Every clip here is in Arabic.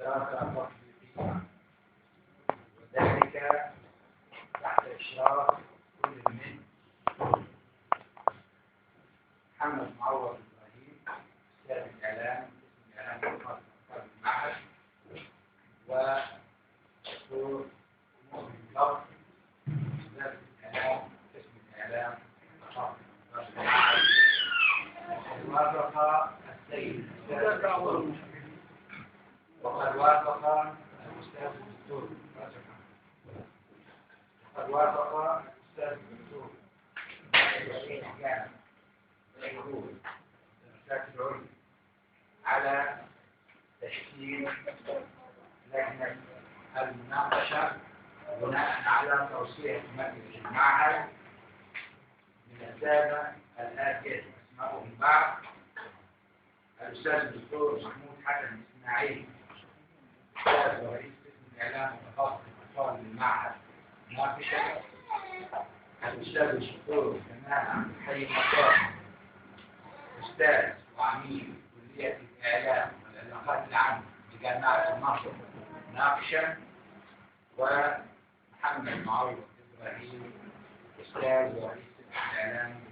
دراسة تطبيقية، وذلك تحت إشراف كل من محمد معوض إبراهيم أستاذ الإعلام قسم الإعلام والخاص المعهد، ودكتور مؤمن لطف أستاذ الإعلام قسم الإعلام والخاص المعهد. وقد وافق الأستاذ الدكتور على تشكيل لجنة المناقشة بناء على توصية مجلس المعهد من السادة الآتية أسمائهم بعد: الأستاذ الدكتور محمود حسن إسماعيل أستاذ ورئيس قسم الإعلام والخاص بالأطفال بالمعهد مناقشة، الأستاذ الدكتور كمال عبد الحي المطار أستاذ وعميد كلية الإعلام والعلاقات العامة بجامعة النصر مناقشة، ومحمد معوض إبراهيم أستاذ ورئيس قسم الإعلام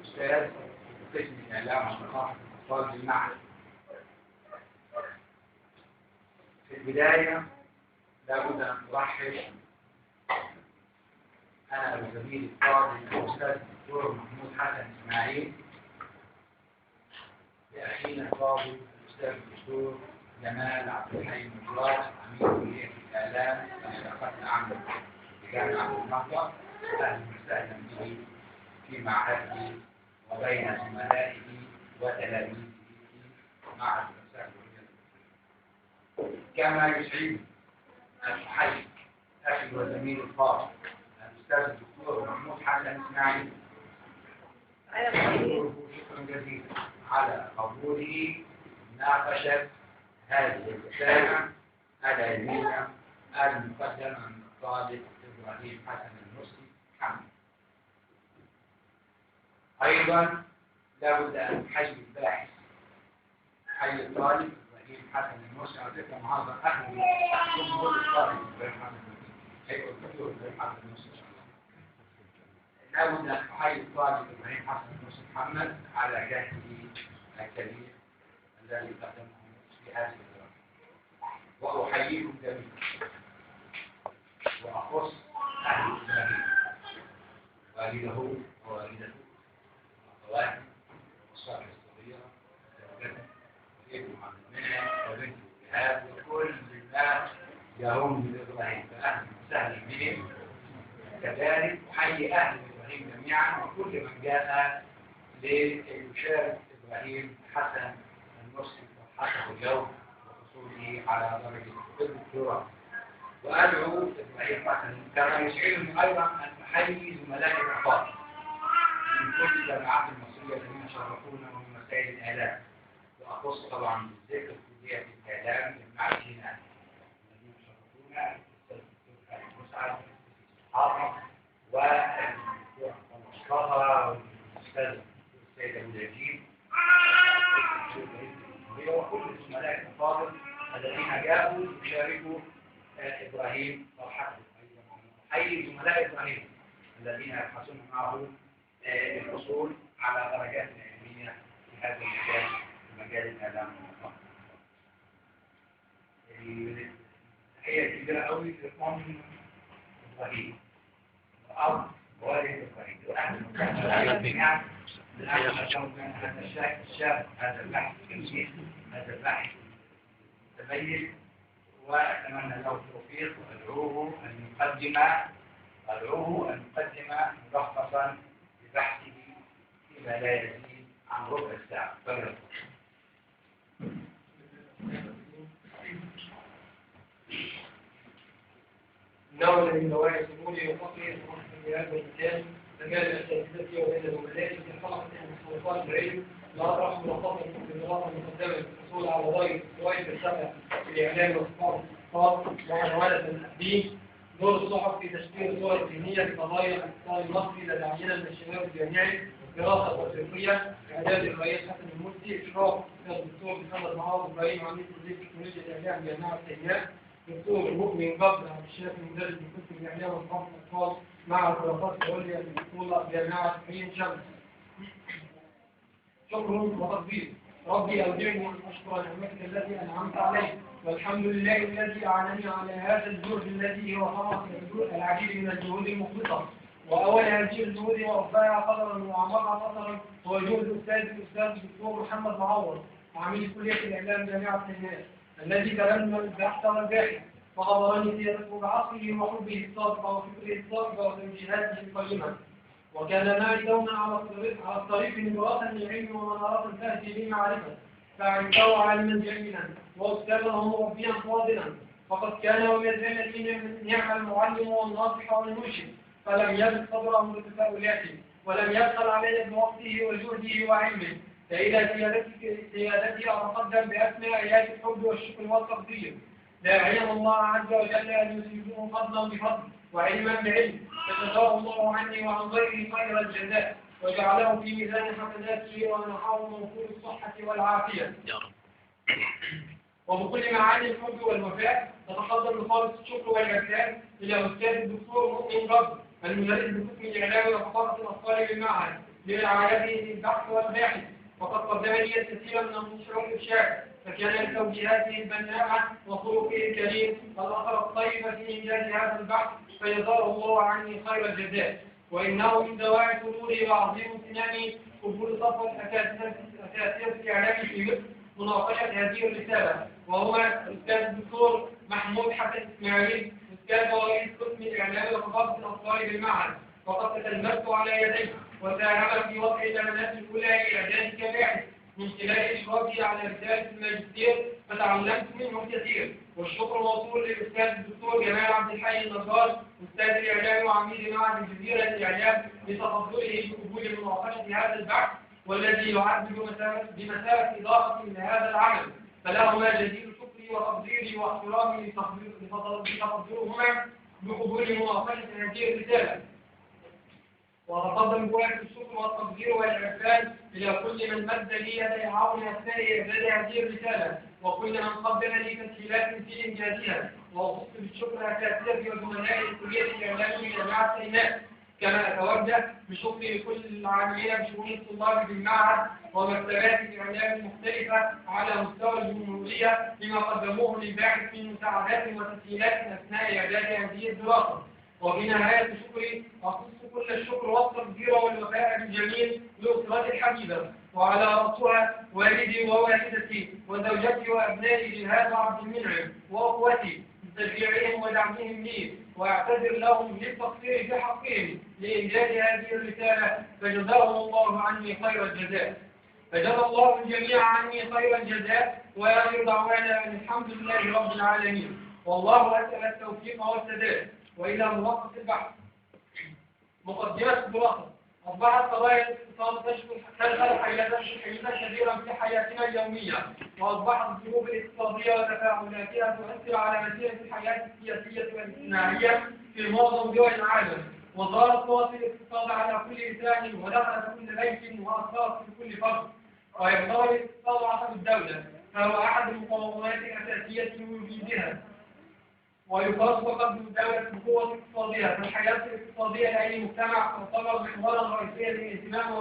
أستاذ قسم الإعلام والخاص بالأطفال بالمعهد. في البداية لابد أن أرحب أنا وزميلي الفاضل الأستاذ الدكتور محمود حسن إسماعيل بأخينا الفاضل الأستاذ الدكتور جمال عبد الحي المطار عميد كلية الإعلام والعلاقات العامة بجامعة النهضة. أهلا وسهلا به في معهده وبين زملائه وتلاميذه في معهد الرسائل العليا. كما يسعد أن أحيي أخي وزميلي الفاضل الأستاذ الدكتور محمود حسن إسماعيل شكرا جزيلا على قبوله مناقشة هذه الرسالة العلمية المقدمة من الطالب إبراهيم حسن المرسي محمد. أيضا لابد أن نحيي الباحث حي الطالب إبراهيم حسن المرسي على فكرة محاضرة أخذ جمهور الطالب إبراهيم حسن المرسي هيئة الدكتور إبراهيم حسن المرسي. لابد أن نحيي الطالب إبراهيم حسن المرسي محمد على جهده الكبير الذي قدمه في هذه الدراسة، وأحييكم جميعا وأخص أهل إبراهيم والده ووالدته وأخواته والصاحب الصغيرة وزوجته وابن عبد المنعم وبنته جهاد وكل الناس يهم بإبراهيم، فأهلا وسهلا بهم. كذلك أحيي أهل إبراهيم جميعا وكل من جاء ليشارك إبراهيم حسن المرسي فرحته اليوم وحصوله على درجة الدكتوراه. وأدعو إبراهيم حسن كما يسعدني أيضا أن أحيي زملائي الأفاضل من كل الجامعات المصرية الذين شرفونا من مسائل الإعلام، وأخص طبعا بالذكر كلية الإعلام بالمعهد هنا الذين شرفونا الأستاذ الدكتور خالد مسعد الصحافة والدكتور مصطفى والأستاذ السيد أبو نجيب وكل الزملاء الأفاضل الذين جاءوا يشاركوا إبراهيم فرحته. أي زملاء إبراهيم الذين يبحثون معه للحصول على درجات علمية في هذا المجال، في مجال الإعلام والخاص. التحية الكبيرة قوي لأم إبراهيم وأب ووالد إبراهيم وأهل جميعا هذا الشاب هذا البحث الجميل هذا البحث المتميز، وأتمنى له التوفيق وأدعوه أن يقدم ملخصا لبحثه فيما لا يزيد عن ربع ساعة. نوع من نواحي سمولي وفقري في هذا المثال مجال الأساتذة وبين الزملاء في حلقة مصطلحات العلم لا أطرح ملخصا للدراسة المقدمة للحصول على رواية السبع في الإعلام والإخبار الخاص وعنوانة الدين دور الصحف في تشكيل صور دينية في قضايا الاقتصاد المصري لدى عينة من الشباب الجامعي الدراسة التوظيفية إعداد الرئيس حسن المفتي إشراف الدكتور محمد معاذ إبراهيم عميد كلية تكنولوجيا الإعلام جامعة سيناء دكتور مؤمن قبل عبد الشافي مدرس بقسم الإعلام والصحافة الأطفال مع الدراسات العليا في البطولة جامعة عين شمس. شكر وتقدير. ربي أودعني أن أشكر نعمتك التي أنعمت علي، والحمد لله الذي أعانني على هذا الجهد الذي هو ثمرة العديد من الجهود المخلصة. وأول هذه الجهود ورفعها قدرا وأعمقها أثرا هو جهد الأستاذ الدكتور محمد معوض عميد كلية الإعلام جامعة سيناء الذي تبنى البحث والباحث، فغمرني سيرته بعقله وحبه الصادق وفكره الصادق وتوجيهاته القيمة، وكان معي دوما على الطريق نبراسا للعلم ومنارة تهدي للمعرفة، فعرفته عالما جميلا وأستاذا ومربيا فاضلا، فقد كان ويزال لي نعم المعلم والناصح والمرشد، فلم يزل صدره بتساؤلاتي ولم يبخل علي بوقته وجهده وعلمه. فإلى سيادتي أتقدم بأسمى آيات الحب والشكر والتقدير، داعيا الله عز وجل أن يزيدهم فضلا بفضل وعلما بعلم، فجزاه الله عني وعن غيره خير الجزاء، وجعله في ميزان حسناته ومنحه موصول الصحة والعافية. يا رب. وبكل معاني الحب والوفاء تتقدم بخالص الشكر والإحسان إلى أستاذ الدكتور مؤمن رب المدرس بقسم الإعلام وثقافة الأطفال بالمعهد لرعايته للبحث والباحث، وقد قدم لي الكثير من النصح والإرشاد، فكان لتوجيهاته البناءة وخلقه الكريم والأثر الطيب في إنجاز هذا البحث، فجزاه الله عني خير الجزاء. وإنه من دواعي سروري وعظيم امتناني قبول صفوة أساتذة الإعلام في مصر مناقشة هذه الرسالة، وهما الأستاذ الدكتور محمود حسن إسماعيل أستاذ ورئيس قسم الإعلام وثقافة الأطفال بالمعهد، وقد تتلمذت على يديه وساهم في وضع الأمانات الأولى لإعداد كباحث من خلال إشرافي على رسالة الماجستير، فتعلمت منه الكثير. والشكر موصول للأستاذ الدكتور جمال عبد الحي النجار أستاذ الإعلام وعميد معهد الجزيرة للإعلام لتفضله بقبول مناقشة هذا البحث، والذي يعد بمثابة إضافة لهذا العمل، فلهما جزيل شكري وتقديري واحترامي لتفضلهما بقبول مناقشة هذه الرسالة. وأتقدم بوعد الشكر والتقدير والإعفان إلى كل من مد لي يدي عون أثناء إعداد هذه الرسالة، وكل من قدم لي تسهيلات في إنجازها، وأخص بالشكر أساتذتي وزملائي الكلية الإعلامية جامعة سيناء، كما أتوجه بشكر لكل العاملين بشؤون الطلاب بالمعهد ومكتبات الإعلام المختلفة على مستوى الجمهورية بما قدموه للباحث من مساعدات وتسهيلات أثناء إعداد هذه الدراسة. وفي نهاية شكري أخص كل الشكر والتقدير والوفاء بالجميل لأسرتي الحبيبة، وعلى رأسها والدي ووالدتي وزوجتي وأبنائي جهاد وعبد المنعم وأخوتي بتشجيعهم ودعمهم لي، وأعتذر لهم للتقصير في حقهم لإنجاز هذه الرسالة، فجزاهم الله عني خير الجزاء. فجزى الله الجميع عني خير الجزاء، وآخر دعوانا أن الحمد لله رب العالمين، والله أسأل التوفيق والسداد. وإلى ملخص البحث. مقدمة الدراسة. أصبحت قضايا الاقتصاد تشغل حيزا كبيرا في حياتنا اليومية، وأصبحت الظروف الاقتصادية وتفاعلاتها تؤثر على مسيرة الحياة السياسية والاجتماعية في معظم دول العالم، وظهرت قوى الاقتصاد على كل إنسان ودخلت كل بيت وأثرت في كل فرد، ويعتبر الاقتصاد عصب الدولة، فهو أحد المقومات الأساسية لوجودها، ويقاس قدم الدولة بقوة اقتصادية، فالحياة الاقتصادية لأي مجتمع تعتبر محورا رئيسيا للاهتمام